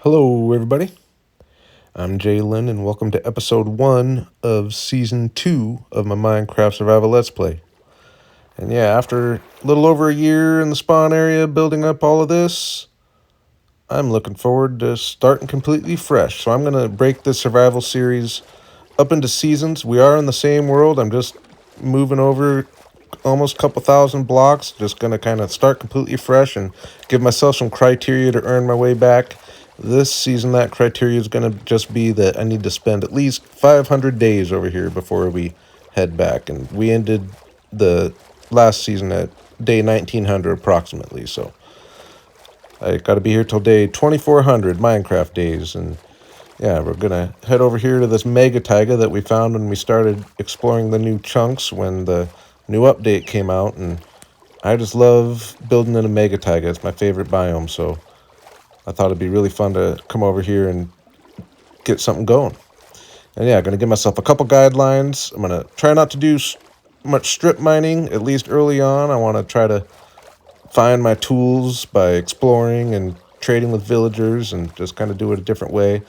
Hello, everybody. I'm Jalen, and welcome to episode 1 of season 2 of my Minecraft Survival Let's Play. And yeah, after a little over a year in the spawn area building up all of this, I'm looking forward to starting completely fresh. So I'm going to break this survival series up into seasons. We are in the same world. I'm just moving over almost a couple thousand blocks. Just going to kind of start completely fresh and give myself some criteria to earn my way back. This season, that criteria is going to just be that I need to spend at least 500 days over here before we head back. And we ended the last season at day 1900 approximately. So I got to be here till day 2400 Minecraft days. And yeah, we're going to head over here to this mega taiga that we found when we started exploring the new chunks when the new update came out. And I just love building in a mega taiga. It's my favorite biome, so I thought it'd be really fun to come over here and get something going. And yeah, I'm going to give myself a couple guidelines. I'm going to try not to do much strip mining, at least early on. I want to try to find my tools by exploring and trading with villagers and just kind of do it a different way.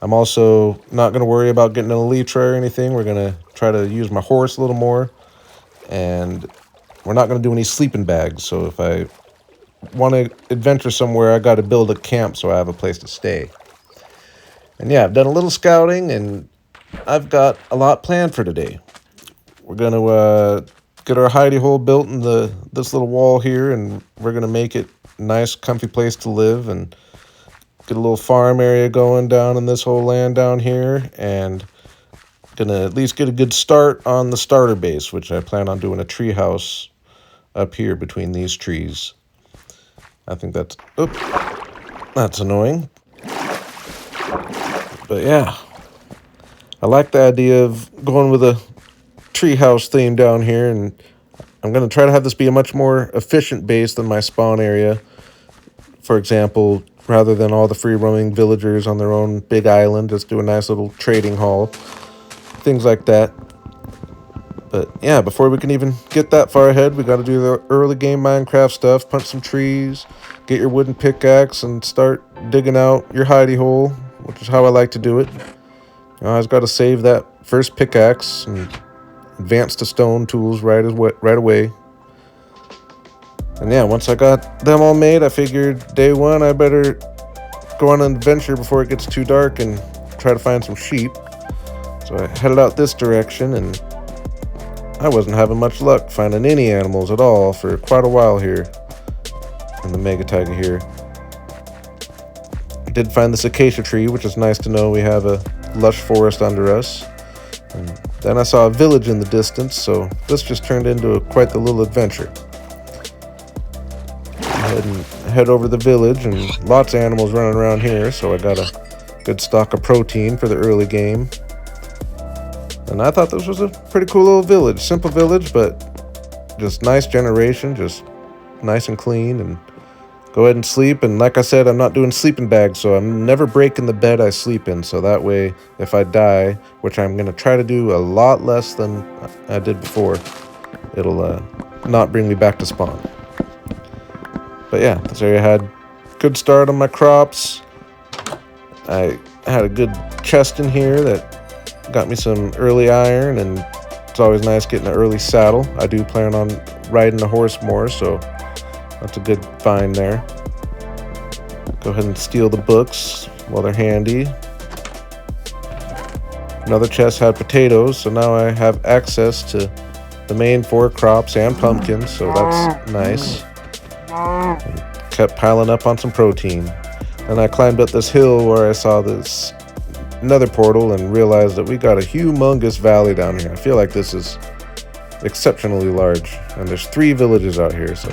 I'm also not going to worry about getting an elytra or anything. We're going to try to use my horse a little more. And we're not going to do any sleeping bags. So if I want to adventure somewhere, I got to build a camp so I have a place to stay. And yeah, I've done a little scouting, and I've got a lot planned for today. We're going to get our hidey hole built in this little wall here, and we're going to make it a nice, comfy place to live, and get a little farm area going down in this whole land down here, and going to at least get a good start on the starter base, which I plan on doing a tree house up here between these trees. I think that's annoying. But yeah, I like the idea of going with a treehouse theme down here, and I'm going to try to have this be a much more efficient base than my spawn area. For example, rather than all the free-roaming villagers on their own big island, just do a nice little trading hall. Things like that. But yeah, before we can even get that far ahead, we got to do the early game Minecraft stuff, punch some trees, get your wooden pickaxe, and start digging out your hidey hole, which is how I like to do it. I always got to save that first pickaxe and advance to stone tools right away. And yeah, once I got them all made, I figured day one I better go on an adventure before it gets too dark and try to find some sheep. So I headed out this direction, and I wasn't having much luck finding any animals at all for quite a while here in the mega taiga here. I did find this acacia tree, which is nice to know we have a lush forest under us. And then I saw a village in the distance, so this just turned into quite the little adventure. Head over the village, and lots of animals running around here, so I got a good stock of protein for the early game. And I thought this was a pretty cool little village. Simple village, but just nice generation, just nice and clean. And go ahead and sleep. And like I said, I'm not doing sleeping bags, so I'm never breaking the bed I sleep in. So that way, if I die, which I'm going to try to do a lot less than I did before, it'll not bring me back to spawn. But yeah, this area had good start on my crops. I had a good chest in here that got me some early iron, and it's always nice getting an early saddle. I do plan on riding a horse more, so that's a good find there. Go ahead and steal the books while they're handy. Another chest had potatoes, so now I have access to the main 4 crops and pumpkins, so that's nice. And kept piling up on some protein. And I climbed up this hill where I saw this another portal and realized that we got a humongous valley down here. I feel like this is exceptionally large, and there's 3 villages out here, so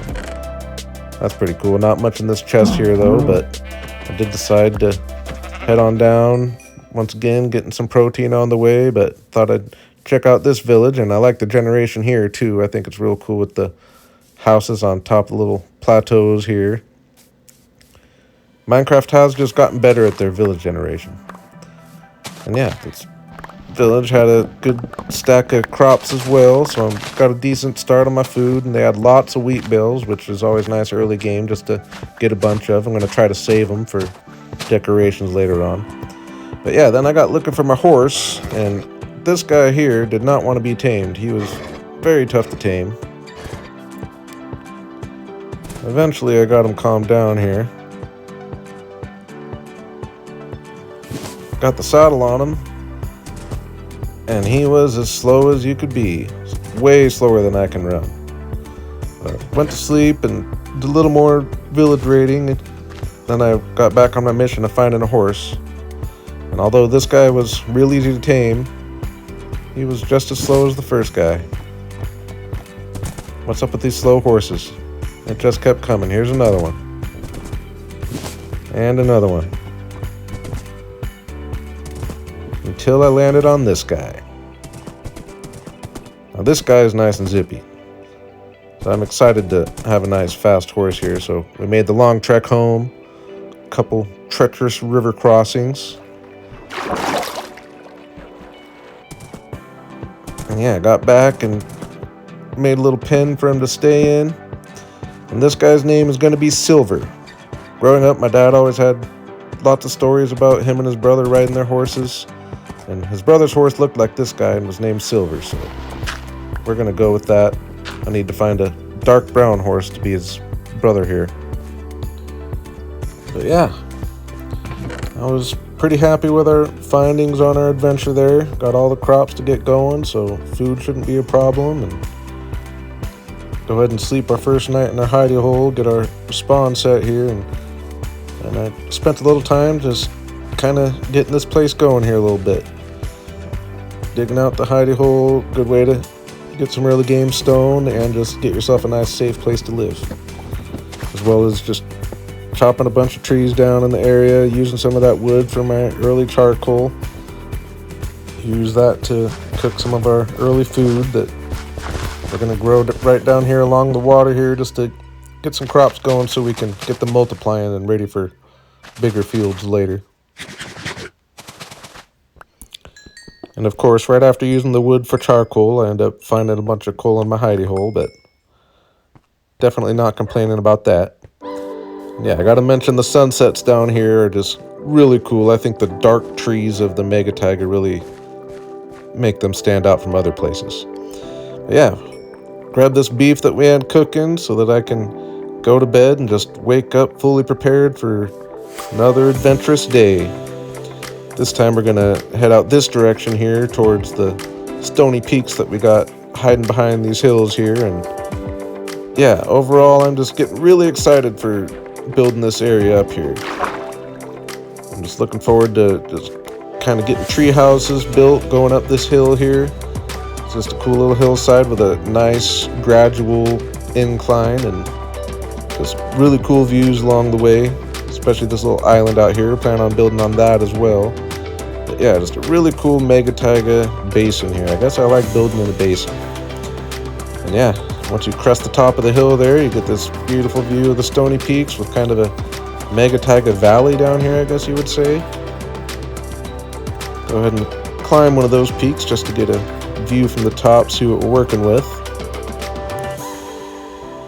that's pretty cool. Not much in this chest here though, but I did decide to head on down once again, getting some protein on the way, but thought I'd check out this village. And I like the generation here too. I think it's real cool with the houses on top of the little plateaus here. Minecraft has just gotten better at their village generation. And yeah, this village had a good stack of crops as well, so I've got a decent start on my food, and they had lots of wheat bales, which is always nice early game just to get a bunch of. I'm going to try to save them for decorations later on. But yeah, then I got looking for my horse, and this guy here did not want to be tamed. He was very tough to tame. Eventually I got him calmed down here. Got the saddle on him, and he was as slow as you could be. Way slower than I can run. Went to sleep and did a little more village raiding, and then I got back on my mission of finding a horse. And although this guy was real easy to tame, he was just as slow as the first guy. What's up with these slow horses? It just kept coming. Here's another one. And another one. Until I landed on this guy. Now this guy is nice and zippy. So I'm excited to have a nice fast horse here. So we made the long trek home. A couple treacherous river crossings. And yeah, I got back and made a little pen for him to stay in. And this guy's name is going to be Silver. Growing up, my dad always had lots of stories about him and his brother riding their horses. And his brother's horse looked like this guy and was named Silver. So we're going to go with that. I need to find a dark brown horse to be his brother here. But yeah, I was pretty happy with our findings on our adventure there. Got all the crops to get going, so food shouldn't be a problem. And go ahead and sleep our first night in our hidey hole, get our spawn set here, and I spent a little time just kind of getting this place going here a little bit. Digging out the hidey hole, good way to get some early game stone and just get yourself a nice safe place to live. As well as just chopping a bunch of trees down in the area, using some of that wood for my early charcoal. Use that to cook some of our early food that we're going to grow right down here along the water here just to get some crops going so we can get them multiplying and ready for bigger fields later. And of course, right after using the wood for charcoal, I end up finding a bunch of coal in my hidey hole, but definitely not complaining about that. Yeah, I gotta mention the sunsets down here are just really cool. I think the dark trees of the Mega Tiger really make them stand out from other places. But yeah, grab this beef that we had cooking so that I can go to bed and just wake up fully prepared for another adventurous day. This time we're gonna head out this direction here towards the stony peaks that we got hiding behind these hills here. And yeah, overall I'm just getting really excited for building this area up here. I'm just looking forward to just kind of getting tree houses built going up this hill here. It's just a cool little hillside with a nice gradual incline and just really cool views along the way, especially this little island out here. Plan on building on that as well. But yeah, just a really cool Mega Taiga basin here. I guess I like building in a basin. And yeah, once you crest the top of the hill there, you get this beautiful view of the stony peaks with kind of a Mega Taiga valley down here, I guess you would say. Go ahead and climb one of those peaks just to get a view from the top, see what we're working with.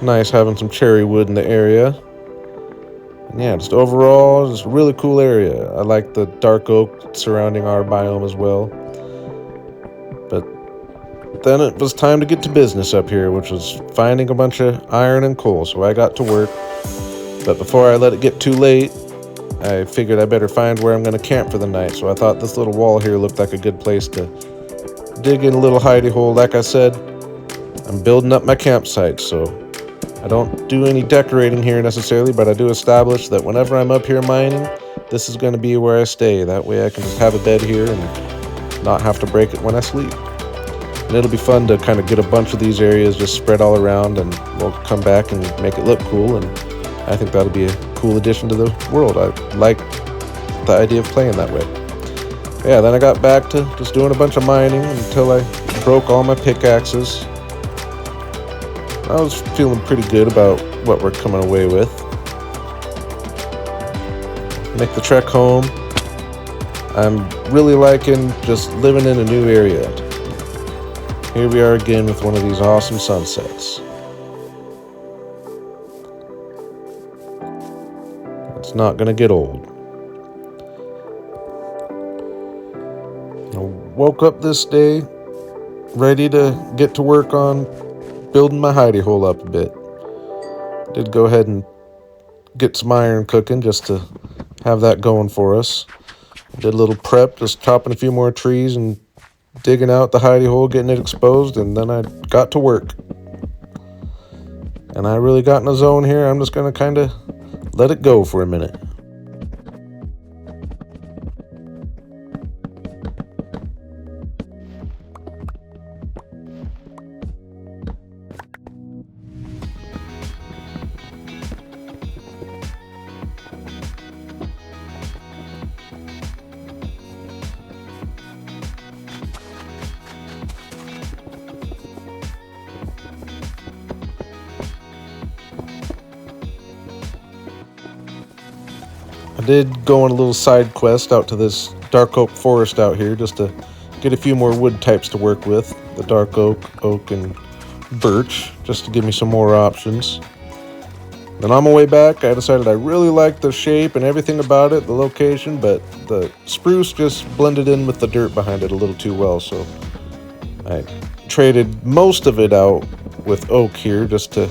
Nice having some cherry wood in the area. And yeah, just overall, just a really cool area. I like the dark oak surrounding our biome as well. But then it was time to get to business up here, which was finding a bunch of iron and coal, so I got to work. But before I let it get too late, I figured I better find where I'm going to camp for the night, so I thought this little wall here looked like a good place to dig in a little hidey hole. Like I said, I'm building up my campsite, so I don't do any decorating here necessarily, but I do establish that whenever I'm up here mining, this is going to be where I stay. That way I can just have a bed here and not have to break it when I sleep. And it'll be fun to kind of get a bunch of these areas just spread all around, and we'll come back and make it look cool, and I think that'll be a cool addition to the world. I like the idea of playing that way. Yeah, then I got back to just doing a bunch of mining until I broke all my pickaxes. I was feeling pretty good about what we're coming away with. Make the trek home. I'm really liking just living in a new area. Here we are again with one of these awesome sunsets. It's not gonna get old. woke up this day ready to get to work on building my hidey hole up a bit. Did go ahead and get some iron cooking just to have that going for us. Did a little prep, just chopping a few more trees and digging out the hidey hole, getting it exposed, and then I got to work. And I really got in a zone here. I'm just going to kind of let it go for a minute. I did go on a little side quest out to this dark oak forest out here just to get a few more wood types to work with. The dark oak, and birch, just to give me some more options. Then on my way back, I decided I really liked the shape and everything about it, the location, but the spruce just blended in with the dirt behind it a little too well, so I traded most of it out with oak here just to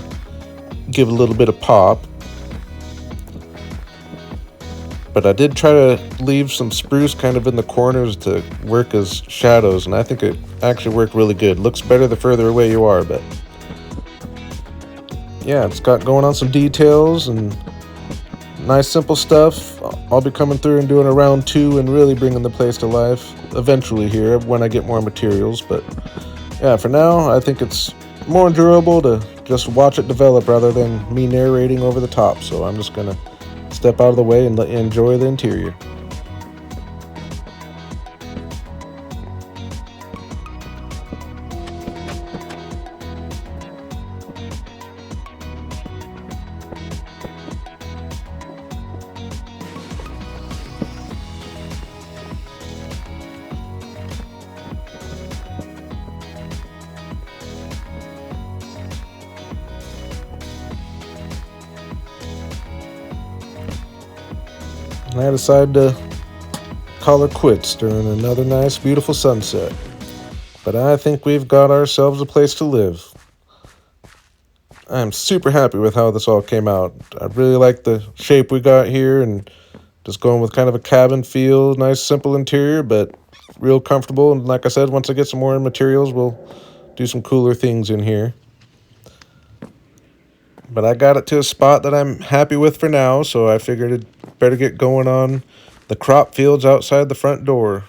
give a little bit of pop. But I did try to leave some spruce kind of in the corners to work as shadows, and I think it actually worked really good. Looks better the further away you are, but yeah, it's got going on some details and nice simple stuff. I'll be coming through and doing a round 2 and really bringing the place to life eventually here when I get more materials. But yeah, for now, I think it's more enjoyable to just watch it develop rather than me narrating over the top. So I'm just going to step out of the way and let you enjoy the interior. And I decided to call her quits during another nice, beautiful sunset. But I think we've got ourselves a place to live. I'm super happy with how this all came out. I really like the shape we got here and just going with kind of a cabin feel, nice, simple interior, but real comfortable. And like I said, once I get some more materials, we'll do some cooler things in here. But I got it to a spot that I'm happy with for now, so I figured it'd better get going on the crop fields outside the front door.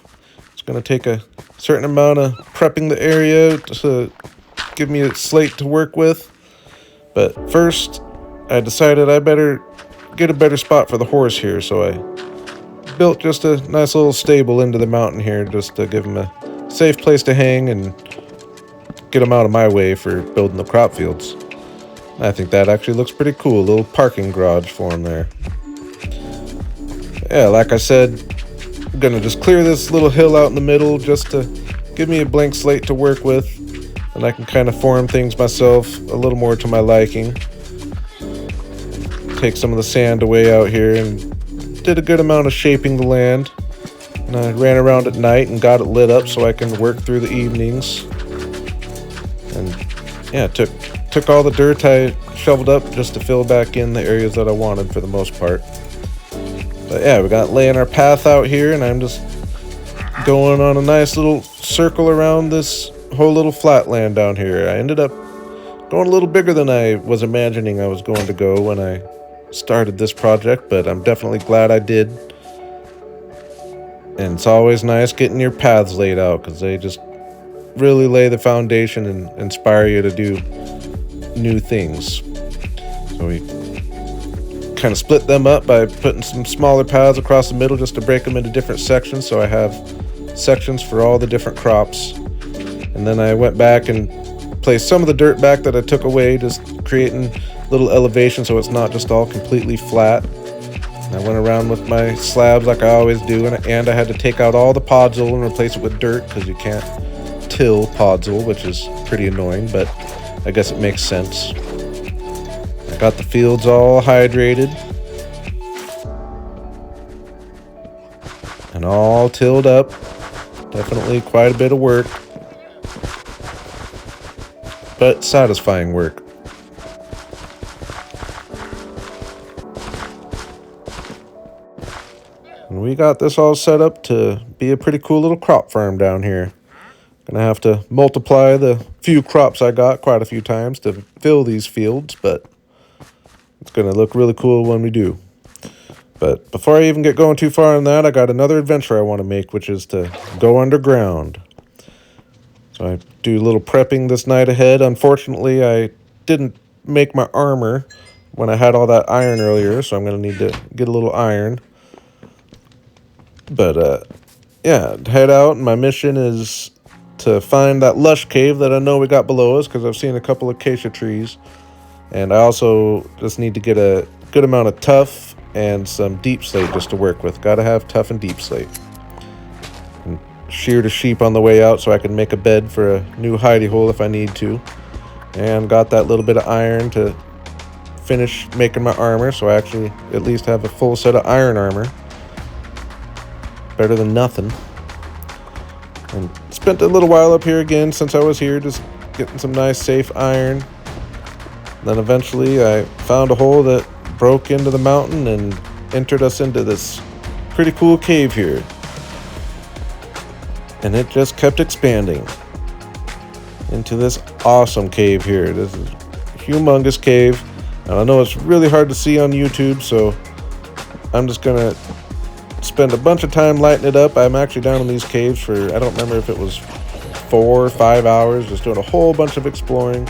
It's going to take a certain amount of prepping the area to give me a slate to work with. But first, I decided I better get a better spot for the horse here, so I built just a nice little stable into the mountain here just to give him a safe place to hang and get him out of my way for building the crop fields. I think that actually looks pretty cool, a little parking garage for him there. Yeah, like I said, I'm gonna just clear this little hill out in the middle just to give me a blank slate to work with, and I can kind of form things myself a little more to my liking. Take some of the sand away out here and did a good amount of shaping the land. And I ran around at night and got it lit up so I can work through the evenings. And yeah, took all the dirt I shoveled up just to fill back in the areas that I wanted for the most part. But yeah, we got laying our path out here, and I'm just going on a nice little circle around this whole little flatland down here. I ended up going a little bigger than I was imagining I was going to go when I started this project, but I'm definitely glad I did. And it's always nice getting your paths laid out because they just really lay the foundation and inspire you to do new things. So we kind of split them up by putting some smaller paths across the middle just to break them into different sections, so I have sections for all the different crops. And then I went back and placed some of the dirt back that I took away, just creating little elevation so it's not just all completely flat. And I went around with my slabs like I always do, and I had to take out all the podzol and replace it with dirt because you can't till podzol, which is pretty annoying, but I guess it makes sense. I got the fields all hydrated and all tilled up. Definitely quite a bit of work, but satisfying work. And we got this all set up to be a pretty cool little crop farm down here. Gonna have to multiply the few crops I got quite a few times to fill these fields, but it's gonna look really cool when we do. But before I even get going too far on that, I got another adventure I want to make, which is to go underground. So I do a little prepping this night ahead. Unfortunately, I didn't make my armor when I had all that iron earlier, so I'm going to need to get a little iron. But, yeah, head out, and my mission is to find that lush cave that I know we got below us, because I've seen a couple acacia trees. And I also just need to get a good amount of tuff and some deep slate just to work with. Gotta have tough and deep slate. And sheared a sheep on the way out so I can make a bed for a new hidey hole if I need to. And got that little bit of iron to finish making my armor, so I actually at least have a full set of iron armor. Better than nothing. And spent a little while up here again since I was here, just getting some nice safe iron. Then eventually I found a hole that broke into the mountain and entered us into this pretty cool cave here. And it just kept expanding into this awesome cave here. This is a humongous cave. And I know it's really hard to see on YouTube, so I'm just gonna spend a bunch of time lighting it up. I'm actually down in these caves for, I don't remember if it was 4 or 5 hours, just doing a whole bunch of exploring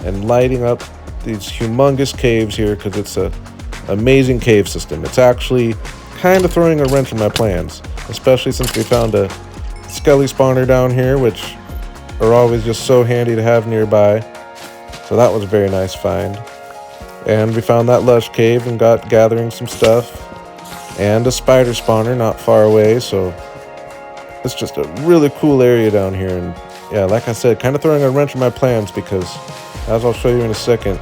and lighting up these humongous caves here, because it's a amazing cave system. It's actually kind of throwing a wrench in my plans, especially since we found a skelly spawner down here, which are always just so handy to have nearby. So that was a very nice find. And we found that lush cave and got gathering some stuff, and a spider spawner not far away. So it's just a really cool area down here. And yeah, like I said, kind of throwing a wrench in my plans, because as I'll show you in a second,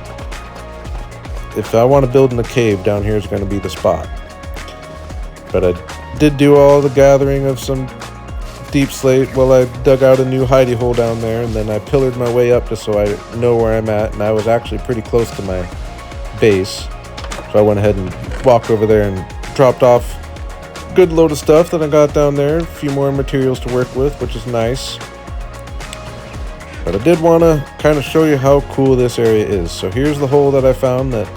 if I want to build in a cave, down here is going to be the spot. But I did do all the gathering of some deep slate while I dug out a new hidey hole down there, and then I pillared my way up just so I know where I'm at, and I was actually pretty close to my base. So I went ahead and walked over there and dropped off a good load of stuff that I got down there, a few more materials to work with, which is nice. But I did want to kind of show you how cool this area is. So here's the hole that I found that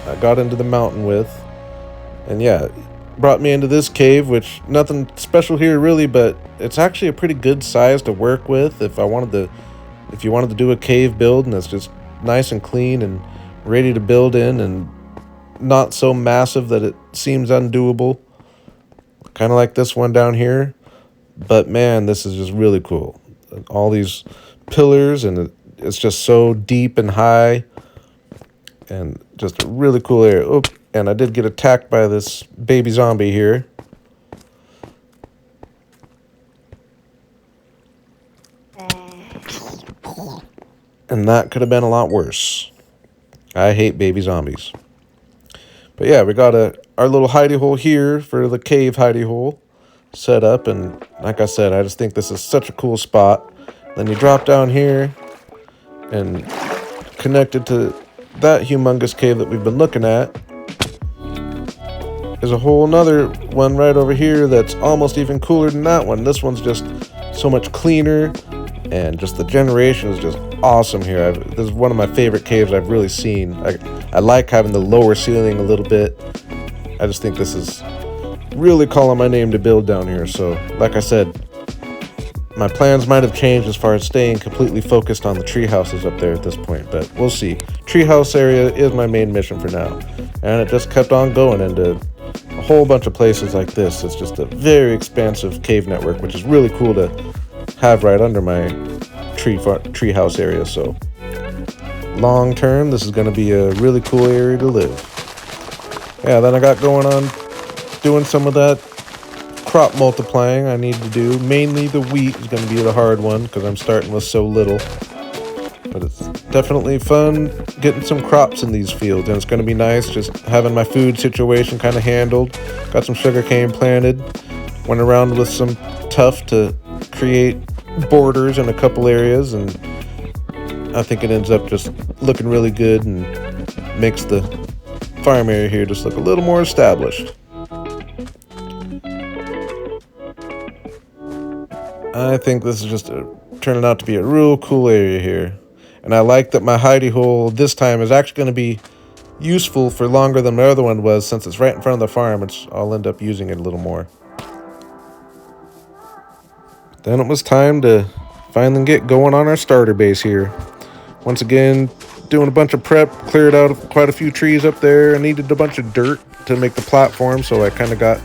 I got into the mountain with. And yeah, it brought me into this cave, which nothing special here really, but it's actually a pretty good size to work with if you wanted to do a cave build, and it's just nice and clean and ready to build in, and not so massive that it seems undoable. Kind of like this one down here. But man, this is just really cool. All these pillars, and it's just so deep and high, and just a really cool area. Oh, and I did get attacked by this baby zombie here. And that could have been a lot worse. I hate baby zombies. But yeah, we got our little hidey hole here for the cave hidey hole set up, and like I said, I just think this is such a cool spot. Then you drop down here, and connected to that humongous cave that we've been looking at is a whole nother one right over here that's almost even cooler than that one. This one's just so much cleaner, and just the generation is just awesome here. This is one of my favorite caves I've really seen. I like having the lower ceiling a little bit. I just think this is really calling my name to build down here. So like I said, my plans might have changed as far as staying completely focused on the tree houses up there at this point, but we'll see. Treehouse area is my main mission for now, and it just kept on going into a whole bunch of places like this. It's just a very expansive cave network, which is really cool to have right under my treehouse area. So long term, this is going to be a really cool area to live. Yeah, then I got going on doing some of that crop multiplying I need to do. Mainly the wheat is going to be the hard one, because I'm starting with so little. But it's definitely fun getting some crops in these fields, and it's going to be nice just having my food situation kind of handled. Got some sugarcane planted, Went around with some tuff to create borders in a couple areas, and I think it ends up just looking really good and makes the farm area here just look a little more established. I think this is just turning out to be a real cool area here. And I like that my hidey hole this time is actually going to be useful for longer than my other one was, since it's right in front of the farm, which I'll end up using it a little more. Then it was time to finally get going on our starter base here. Once again, doing a bunch of prep, cleared out quite a few trees up there. I needed a bunch of dirt to make the platform, so I kind of got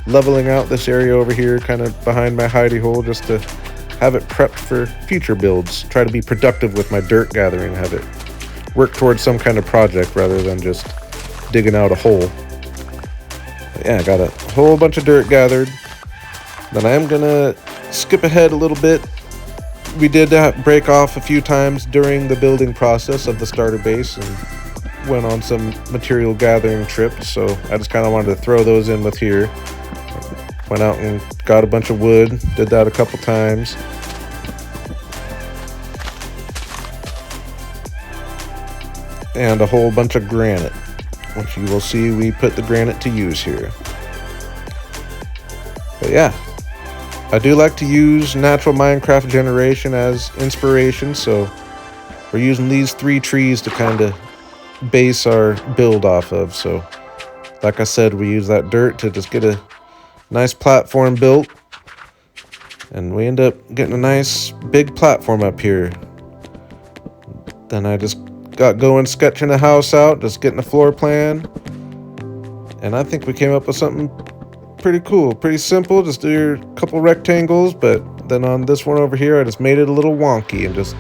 leveling out this area over here, kind of behind my hidey hole, just to have it prepped for future builds. Try to be productive with my dirt gathering, have it work towards some kind of project rather than just digging out a hole. But yeah, I got a whole bunch of dirt gathered. Then I am gonna skip ahead a little bit. We did break off a few times during the building process of the starter base and went on some material gathering trips, so I just kind of wanted to throw those in with here. Went out and got a bunch of wood, did that a couple times. And a whole bunch of granite, which you will see we put the granite to use here. But yeah, I do like to use natural Minecraft generation as inspiration, so we're using these 3 trees to kind of base our build off of. So like I said, we use that dirt to just get a nice platform built, and we end up getting a nice big platform up here. Then I just got going sketching the house out, just getting a floor plan, and I think we came up with something pretty cool, pretty simple. Just do your couple rectangles, but then on this one over here I just made it a little wonky, and just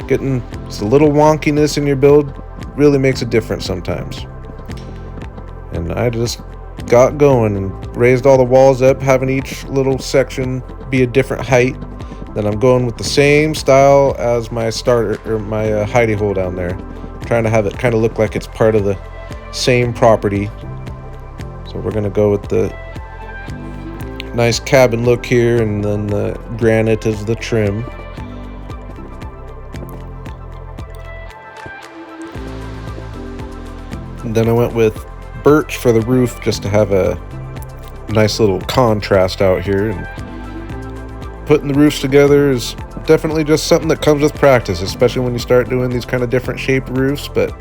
getting just a little wonkiness in your build really makes a difference sometimes. And I just got going and raised all the walls up, having each little section be a different height. Then I'm going with the same style as my starter, or my hidey hole down there, trying to have it kind of look like it's part of the same property. So we're gonna go with the nice cabin look here, and then the granite is the trim. And then I went with birch for the roof, just to have a nice little contrast out here. And putting the roofs together is definitely just something that comes with practice, especially when you start doing these kind of different shaped roofs. But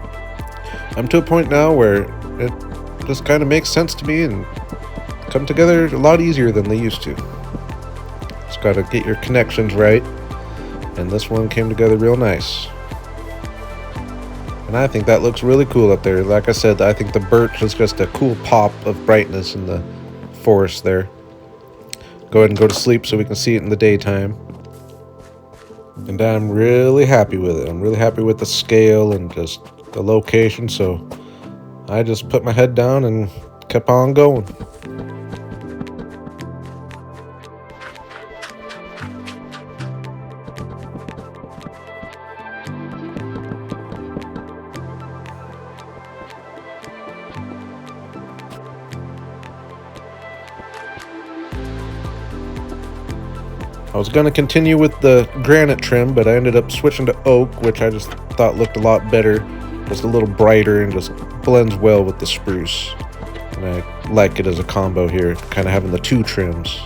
I'm to a point now where it just kind of makes sense to me and come together a lot easier than they used to. Just got to get your connections right, and this one came together real nice. And I think that looks really cool up there. Like I said, I think the birch is just a cool pop of brightness in the forest there. Go ahead and go to sleep so we can see it in the daytime. And I'm really happy with it. I'm really happy with the scale and just the location. So I just put my head down and kept on going. I was going to continue with the granite trim, but I ended up switching to oak, which I just thought looked a lot better. Just a little brighter and just blends well with the spruce. And I like it as a combo here, kind of having the 2 trims.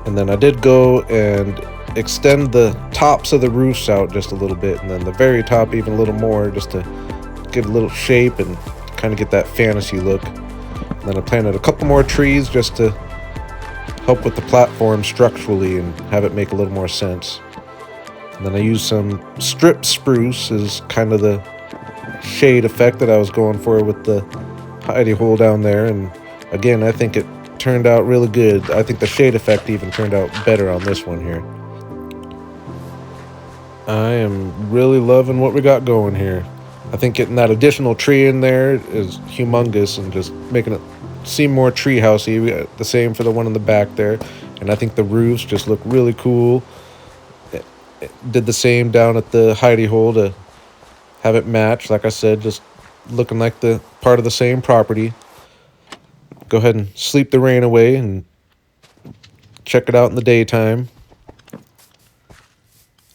And then I did go and extend the tops of the roofs out just a little bit, and then the very top even a little more, just to get a little shape and kind of get that fantasy look. And then I planted a couple more trees just to help with the platform structurally and have it make a little more sense. And then I used some strip spruce as kind of the shade effect that I was going for with the hidey hole down there. And again, I think it turned out really good. I think the shade effect even turned out better on this one here. I am really loving what we got going here. I think getting that additional tree in there is humongous and just making it seem more treehousey. We got the same for the one in the back there, and I think the roofs just look really cool. It did the same down at the hidey hole to have it match. Like I said, just looking like the part of the same property. go ahead and sleep the rain away and check it out in the daytime.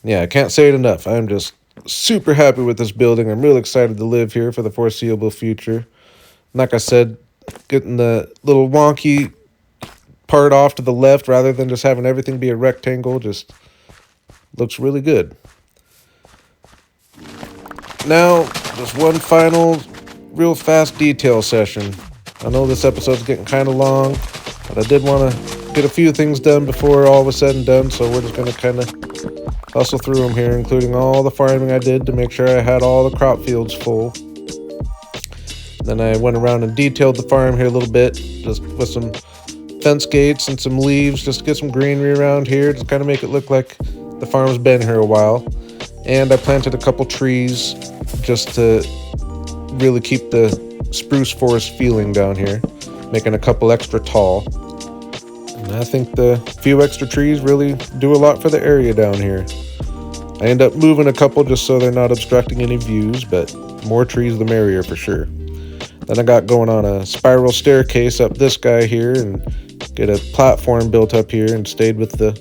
Yeah, I can't say it enough. I'm just super happy with this building. I'm really excited to live here for the foreseeable future. Like I said, getting the little wonky part off to the left rather than just having everything be a rectangle just looks really good. Now, just one final real fast detail session. I know this episode's getting kind of long, but I did want to get a few things done before all was said and done, so we're just going to kind of hustle through them here, including all the farming I did to make sure I had all the crop fields full. Then I went around and detailed the farm here a little bit, just with some fence gates and some leaves, just to get some greenery around here, just kind of make it look like the farm's been here a while. And I planted a couple trees just to really keep the spruce forest feeling down here, making a couple extra tall. And I think the few extra trees really do a lot for the area down here. I end up moving a couple just so they're not obstructing any views, but more trees the merrier for sure. Then I got going on a spiral staircase up this guy here and get a platform built up here and stayed with the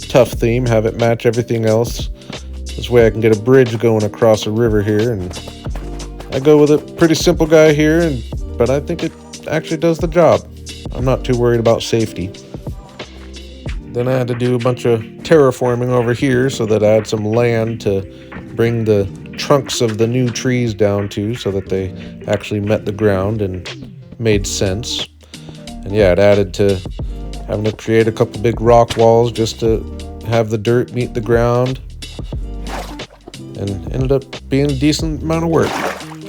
tough theme, have it match everything else. This way I can get a bridge going across a river here, and I go with a pretty simple guy here, but I think it actually does the job. I'm not too worried about safety. Then I had to do a bunch of terraforming over here so that I had some land to bring the trunks of the new trees down to so that they actually met the ground and made sense. And yeah, it added to having to create a couple big rock walls just to have the dirt meet the ground, and ended up being a decent amount of work.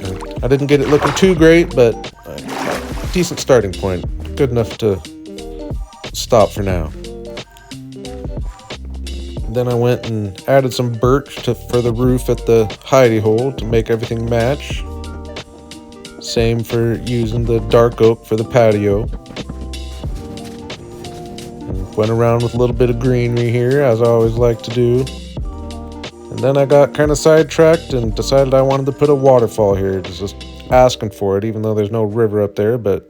And I didn't get it looking too great, but a decent starting point. Good enough to stop for now. Then I went and added some birch for the roof at the Hidey Hole to make everything match. Same for using the dark oak for the patio. And went around with a little bit of greenery here, as I always like to do. And then I got kind of sidetracked and decided I wanted to put a waterfall here. Just asking for it, even though there's no river up there, but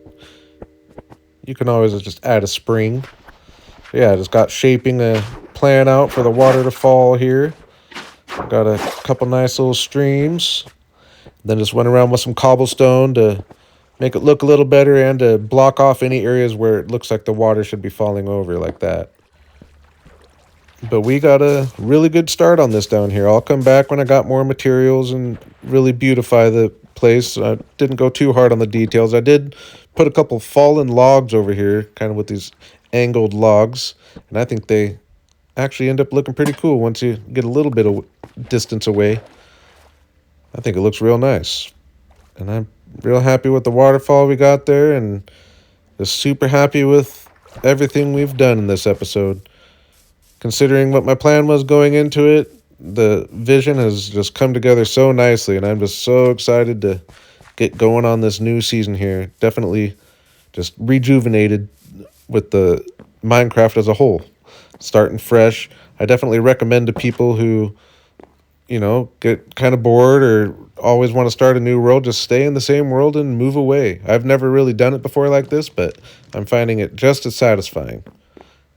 you can always just add a spring. So yeah, I just got shaping a plan out for the water to fall here. Got a couple nice little streams. Then just went around with some cobblestone to make it look a little better and to block off any areas where it looks like the water should be falling over like that. But we got a really good start on this down here. I'll come back when I got more materials and really beautify the place. I didn't go too hard on the details. I did put a couple fallen logs over here, kind of with these angled logs, and I think they actually end up looking pretty cool once you get a little bit of distance away. I think it looks real nice. And I'm real happy with the waterfall we got there, and just super happy with everything we've done in this episode. Considering what my plan was going into it, the vision has just come together so nicely, and I'm just so excited to get going on this new season here. Definitely just rejuvenated with the Minecraft as a whole. Starting fresh. I definitely recommend to people who, get kind of bored or always want to start a new world, just stay in the same world and move away. I've never really done it before like this, but I'm finding it just as satisfying.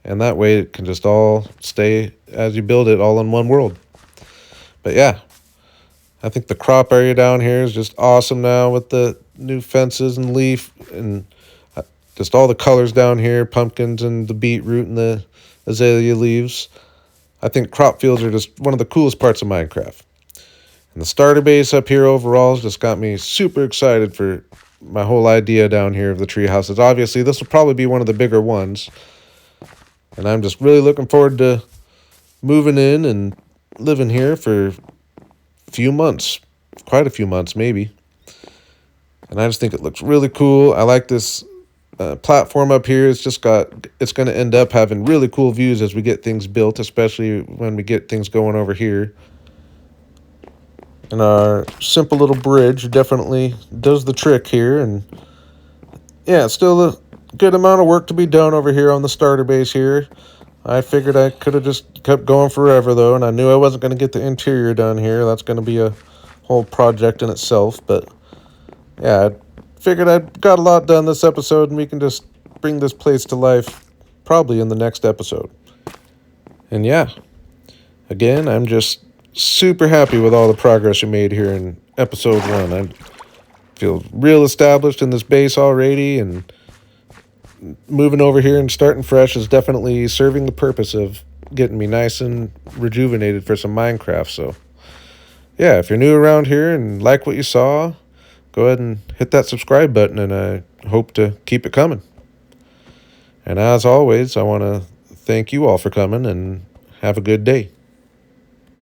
And that way it can just all stay as you build it all in one world. But yeah, I think the crop area down here is just awesome now with the new fences and leaf and just all the colors down here, pumpkins and the beetroot and the azalea leaves. I think crop fields are just one of the coolest parts of Minecraft. And the starter base up here overall has just got me super excited for my whole idea down here of the tree houses. Obviously, this will probably be one of the bigger ones. And I'm just really looking forward to moving in and living here for a few months. Quite a few months, maybe. And I just think it looks really cool. I like this platform up here. It's going to end up having really cool views as we get things built, especially when we get things going over here. And our simple little bridge definitely does the trick here. And yeah, it's still a good amount of work to be done over here on the starter base here. I figured I could have just kept going forever though, and I knew I wasn't going to get the interior done here. That's going to be a whole project in itself, but yeah, I figured I got a lot done this episode, and we can just bring this place to life probably in the next episode. And yeah, again, I'm just super happy with all the progress we made here in episode 1. I feel real established in this base already, and moving over here and starting fresh is definitely serving the purpose of getting me nice and rejuvenated for some Minecraft. So yeah, if you're new around here and like what you saw, go ahead and hit that subscribe button, and I hope to keep it coming. And as always, I want to thank you all for coming, and have a good day.